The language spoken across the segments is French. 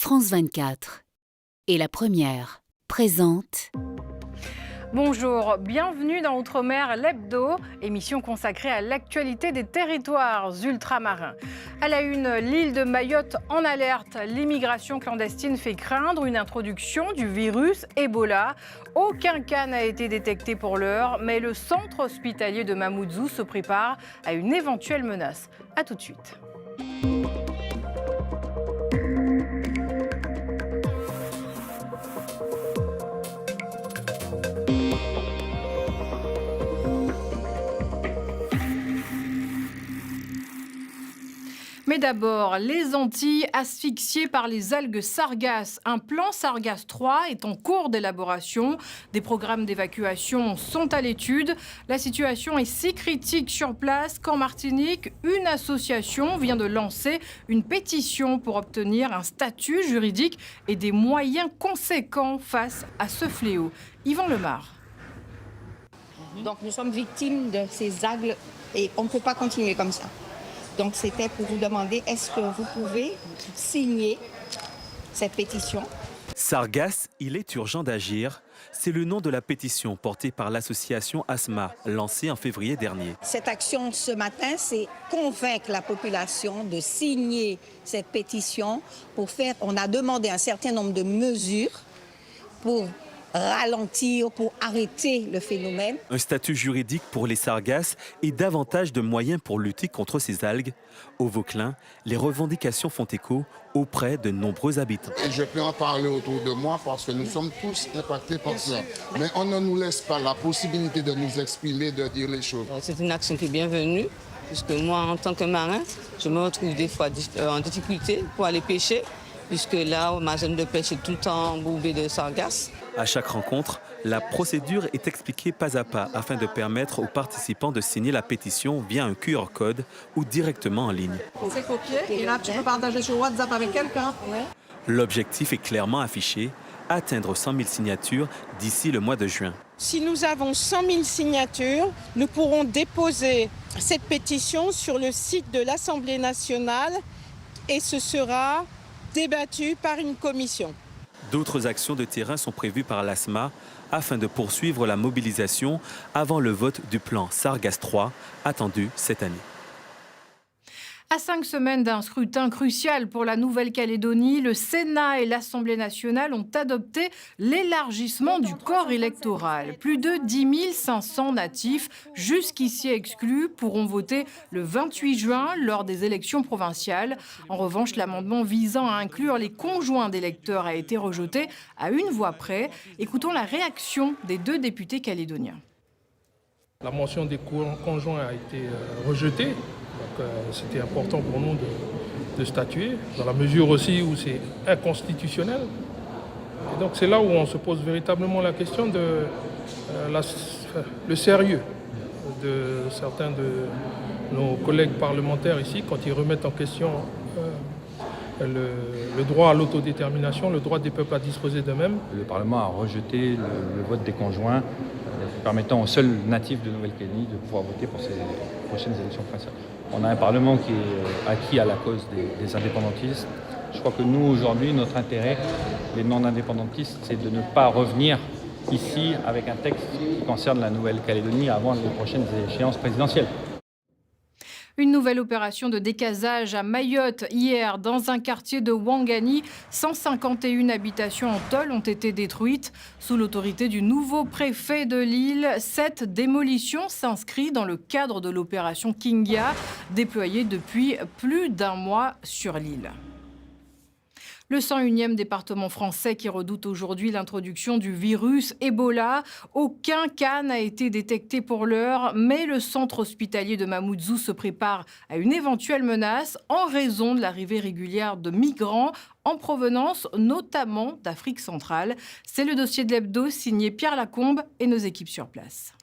France 24 et La Première présente. Bonjour, bienvenue dans Outre-mer l'Hebdo, émission consacrée à l'actualité des territoires ultramarins. À la une, l'île de Mayotte en alerte. L'immigration clandestine fait craindre une introduction du virus Ebola. Aucun cas n'a été détecté pour l'heure, mais le centre hospitalier de Mamoudzou se prépare à une éventuelle menace. A tout de suite. Mais d'abord, les Antilles asphyxiées par les algues sargasses. Un plan Sargasse 3 est en cours d'élaboration. Des programmes d'évacuation sont à l'étude. La situation est si critique sur place qu'en Martinique, une association vient de lancer une pétition pour obtenir un statut juridique et des moyens conséquents face à ce fléau. Yvan Lemar. Donc nous sommes victimes de ces algues et on ne peut pas continuer comme ça. Donc c'était pour vous demander, est-ce que vous pouvez signer cette pétition? Sargasse, il est urgent d'agir. C'est le nom de la pétition portée par l'association ASMA, lancée en février dernier. Cette action ce matin, c'est convaincre la population de signer cette pétition pour faire, on a demandé un certain nombre de mesures pour ralentir, pour arrêter le phénomène. Un statut juridique pour les sargasses et davantage de moyens pour lutter contre ces algues. Au Vauclin, les revendications font écho auprès de nombreux habitants. Et je peux en parler autour de moi parce que nous sommes tous impactés par cela. Mais on ne nous laisse pas la possibilité de nous exprimer, de dire les choses. C'est une action qui est bienvenue, puisque moi, en tant que marin, je me retrouve des fois en difficulté pour aller pêcher, puisque là, ma zone de pêche est tout le temps embourbée de sargasses. À chaque rencontre, la procédure est expliquée pas à pas afin de permettre aux participants de signer la pétition via un QR code ou directement en ligne. C'est copié et là tu peux partager sur WhatsApp avec quelqu'un. L'objectif est clairement affiché, atteindre 100 000 signatures d'ici le mois de juin. Si nous avons 100 000 signatures, nous pourrons déposer cette pétition sur le site de l'Assemblée nationale et ce sera débattu par une commission. D'autres actions de terrain sont prévues par l'ASMA afin de poursuivre la mobilisation avant le vote du plan Sargasse 3 attendu cette année. À 5 semaines d'un scrutin crucial pour la Nouvelle-Calédonie, le Sénat et l'Assemblée nationale ont adopté l'élargissement du corps électoral. Plus de 10 500 natifs, jusqu'ici exclus, pourront voter le 28 juin lors des élections provinciales. En revanche, l'amendement visant à inclure les conjoints d'électeurs a été rejeté à une voix près. Écoutons la réaction des deux députés calédoniens. La mention des conjoints a été rejetée. Donc, c'était important pour nous de statuer, dans la mesure aussi où c'est inconstitutionnel. Et donc c'est là où on se pose véritablement la question de le sérieux de certains de nos collègues parlementaires ici quand ils remettent en question le droit à l'autodétermination, le droit des peuples à disposer d'eux-mêmes. Le Parlement a rejeté le vote des conjoints permettant aux seuls natifs de Nouvelle-Calédonie de pouvoir voter pour ces prochaines élections provinciales. On a un Parlement qui est acquis à la cause des indépendantistes. Je crois que nous, aujourd'hui, notre intérêt, les non-indépendantistes, c'est de ne pas revenir ici avec un texte qui concerne la Nouvelle-Calédonie avant les prochaines échéances présidentielles. Une nouvelle opération de décasage à Mayotte. Hier, dans un quartier de Ouangani, 151 habitations en tôle ont été détruites. Sous l'autorité du nouveau préfet de l'île, cette démolition s'inscrit dans le cadre de l'opération Kingia, déployée depuis plus d'un mois sur l'île. Le 101e département français qui redoute aujourd'hui l'introduction du virus Ebola. Aucun cas n'a été détecté pour l'heure, mais le centre hospitalier de Mamoudzou se prépare à une éventuelle menace en raison de l'arrivée régulière de migrants en provenance notamment d'Afrique centrale. C'est le dossier de l'Hebdo signé Pierre Lacombe et nos équipes sur place.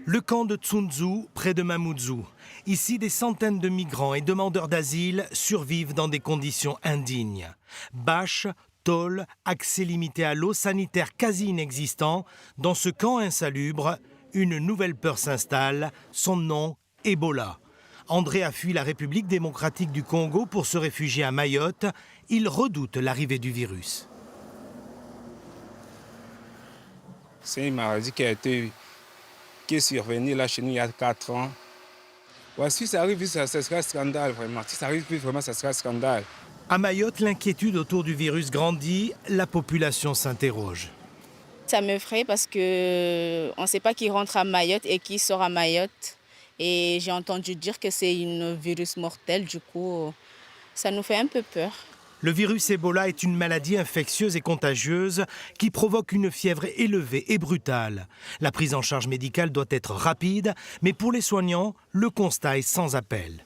Le camp de Tsunzu, près de Mamoudzou. Ici, des centaines de migrants et demandeurs d'asile survivent dans des conditions indignes. Bâches, tôles, accès limité à l'eau, sanitaire quasi inexistant. Dans ce camp insalubre, une nouvelle peur s'installe, son nom, Ebola. André a fui la République démocratique du Congo pour se réfugier à Mayotte. Il redoute l'arrivée du virus. C'est une maladie qui est survenue là chez nous il y a 4 ans. Ouais, si ça arrive, ça sera un scandale vraiment. Si ça arrive, vraiment, ça sera un scandale. À Mayotte, l'inquiétude autour du virus grandit. La population s'interroge. Ça m'effraie parce qu'on ne sait pas qui rentre à Mayotte et qui sort à Mayotte. Et j'ai entendu dire que c'est un virus mortel, du coup, ça nous fait un peu peur. Le virus Ebola est une maladie infectieuse et contagieuse qui provoque une fièvre élevée et brutale. La prise en charge médicale doit être rapide, mais pour les soignants, le constat est sans appel.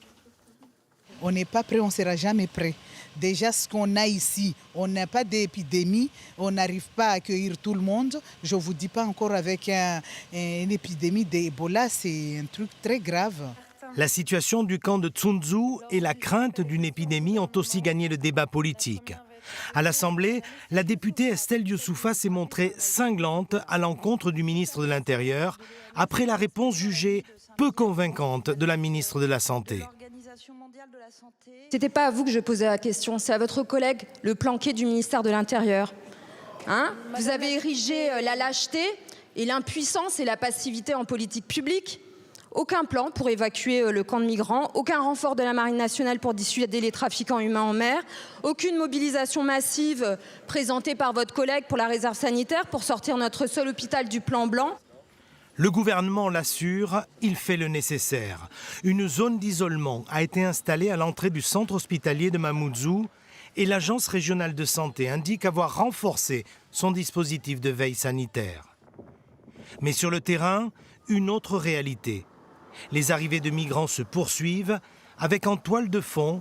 On n'est pas prêt, on ne sera jamais prêt. Déjà, ce qu'on a ici, on n'a pas d'épidémie, on n'arrive pas à accueillir tout le monde. Je ne vous dis pas encore avec une épidémie d'Ebola, c'est un truc très grave. La situation du camp de Tsunzu et la crainte d'une épidémie ont aussi gagné le débat politique. À l'Assemblée, la députée Estelle Youssoufa s'est montrée cinglante à l'encontre du ministre de l'Intérieur après la réponse jugée peu convaincante de la ministre de la Santé. C'était pas à vous que je posais la question, c'est à votre collègue, le planqué du ministère de l'Intérieur. Vous avez érigé la lâcheté et l'impuissance et la passivité en politique publique. Aucun plan pour évacuer le camp de migrants, aucun renfort de la Marine nationale pour dissuader les trafiquants humains en mer, aucune mobilisation massive présentée par votre collègue pour la réserve sanitaire pour sortir notre seul hôpital du plan blanc. Le gouvernement l'assure, il fait le nécessaire. Une zone d'isolement a été installée à l'entrée du centre hospitalier de Mamoudzou et l'agence régionale de santé indique avoir renforcé son dispositif de veille sanitaire. Mais sur le terrain, une autre réalité. Les arrivées de migrants se poursuivent avec en toile de fond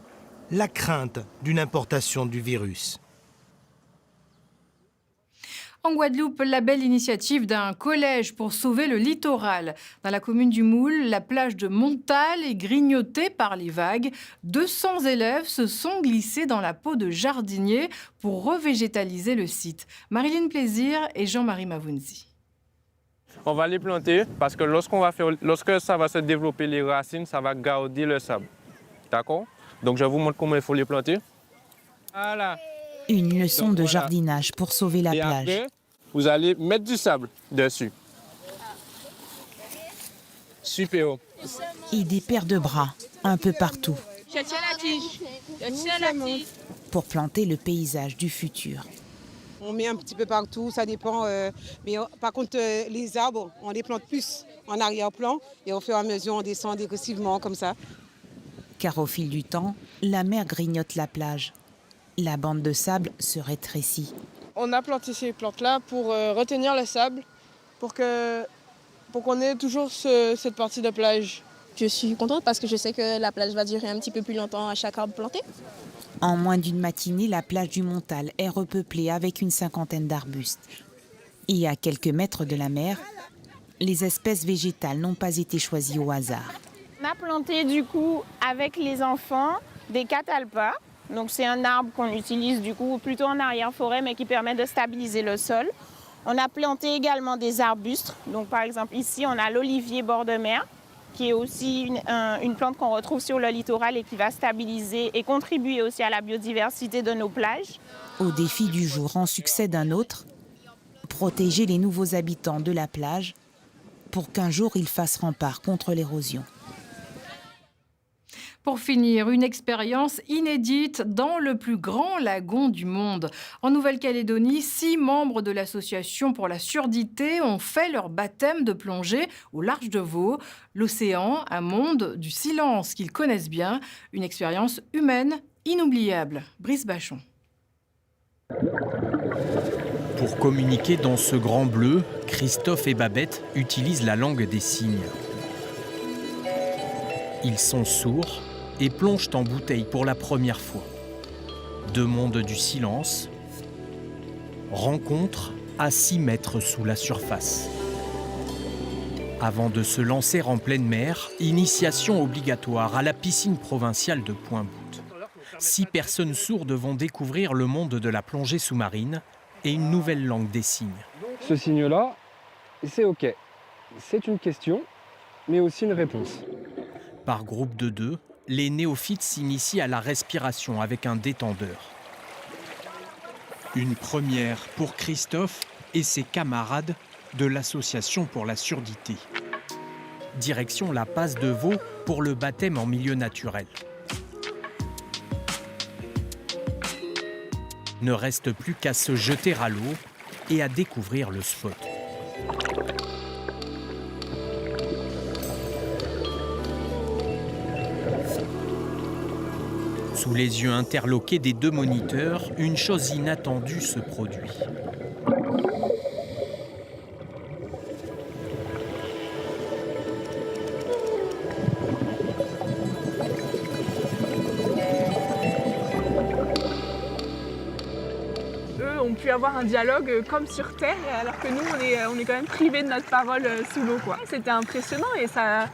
la crainte d'une importation du virus. En Guadeloupe, la belle initiative d'un collège pour sauver le littoral. Dans la commune du Moule, la plage de Montal est grignotée par les vagues. 200 élèves se sont glissés dans la peau de jardiniers pour revégétaliser le site. Marilyn Plaisir et Jean-Marie Mavounzi. On va les planter parce que lorsque ça va se développer les racines, ça va garder le sable. D'accord? Donc je vous montre comment il faut les planter. Voilà. Une leçon de jardinage pour sauver la plage. Après, vous allez mettre du sable dessus. Super. Et des paires de bras un peu partout. Je tiens la tige. Je tiens la tige. Pour planter le paysage du futur. On met un petit peu partout, ça dépend. Mais par contre, les arbres, on les plante plus en arrière-plan et au fur et à mesure, on descend dégressivement comme ça. Car au fil du temps, la mer grignote la plage. La bande de sable se rétrécit. On a planté ces plantes-là pour retenir le sable, pour qu'on ait toujours cette partie de plage. Je suis contente parce que je sais que la plage va durer un petit peu plus longtemps à chaque arbre planté. En moins d'une matinée, la plage du Montal est repeuplée avec une cinquantaine d'arbustes. Et à quelques mètres de la mer, les espèces végétales n'ont pas été choisies au hasard. On a planté du coup avec les enfants des catalpas. Donc c'est un arbre qu'on utilise du coup plutôt en arrière-forêt mais qui permet de stabiliser le sol. On a planté également des arbustes. Donc par exemple ici on a l'olivier bord de mer, qui est aussi une plante qu'on retrouve sur le littoral et qui va stabiliser et contribuer aussi à la biodiversité de nos plages. Au défi du jour en succède un autre, protéger les nouveaux habitants de la plage pour qu'un jour ils fassent rempart contre l'érosion. Pour finir, une expérience inédite dans le plus grand lagon du monde. En Nouvelle-Calédonie, 6 membres de l'association pour la surdité ont fait leur baptême de plongée au large de Vaud. L'océan, un monde du silence qu'ils connaissent bien, une expérience humaine inoubliable. Brice Bachon. Pour communiquer dans ce grand bleu, Christophe et Babette utilisent la langue des signes. Ils sont sourds et plongent en bouteille pour la première fois. 2 mondes du silence, rencontre à 6 mètres sous la surface. Avant de se lancer en pleine mer, initiation obligatoire à la piscine provinciale de Pointe-Boute. 6 personnes sourdes vont découvrir le monde de la plongée sous-marine et une nouvelle langue des signes. Ce signe-là, c'est OK. C'est une question, mais aussi une réponse. Par groupe de 2, les néophytes s'initient à la respiration avec un détendeur. Une première pour Christophe et ses camarades de l'association pour la surdité. Direction la passe de Vaux pour le baptême en milieu naturel. Ne reste plus qu'à se jeter à l'eau et à découvrir le spot. Sous les yeux interloqués des 2 moniteurs, une chose inattendue se produit. Eux ont pu avoir un dialogue comme sur Terre, alors que nous, on est quand même privés de notre parole sous l'eau, quoi. C'était impressionnant et ça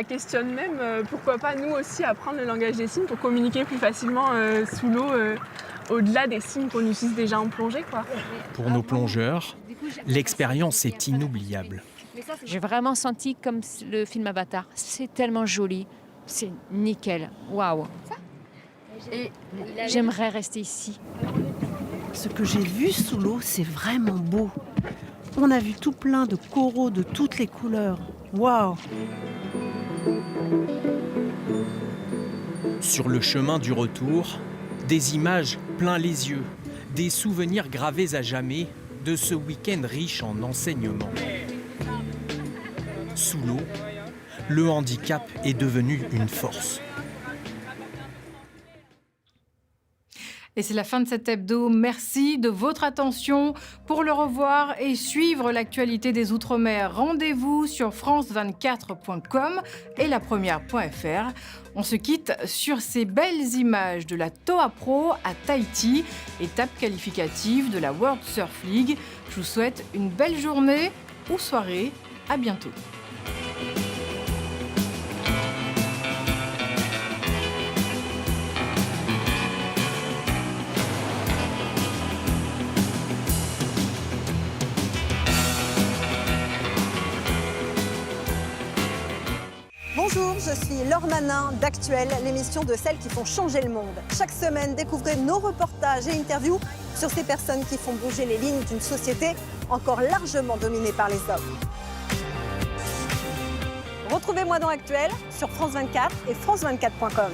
questionne même pourquoi pas nous aussi apprendre le langage des signes pour communiquer plus facilement sous l'eau, au-delà des signes qu'on utilise déjà en plongée, quoi. Pour nos plongeurs, l'expérience est inoubliable. J'ai vraiment senti comme le film Avatar. C'est tellement joli, c'est nickel, waouh. Et j'aimerais rester ici. Ce que j'ai vu sous l'eau, c'est vraiment beau. On a vu tout plein de coraux de toutes les couleurs. Waouh! Sur le chemin du retour, des images plein les yeux, des souvenirs gravés à jamais de ce week-end riche en enseignements. Sous l'eau, le handicap est devenu une force. Et c'est la fin de cet hebdo. Merci de votre attention. Pour le revoir et suivre l'actualité des Outre-mer, rendez-vous sur france24.com et lapremière.fr. On se quitte sur ces belles images de la Toa Pro à Tahiti, étape qualificative de la World Surf League. Je vous souhaite une belle journée ou soirée. À bientôt. Bonjour, je suis Laure Manin d'Actuel, l'émission de celles qui font changer le monde. Chaque semaine, découvrez nos reportages et interviews sur ces personnes qui font bouger les lignes d'une société encore largement dominée par les hommes. Retrouvez-moi dans Actuel sur France 24 et france24.com.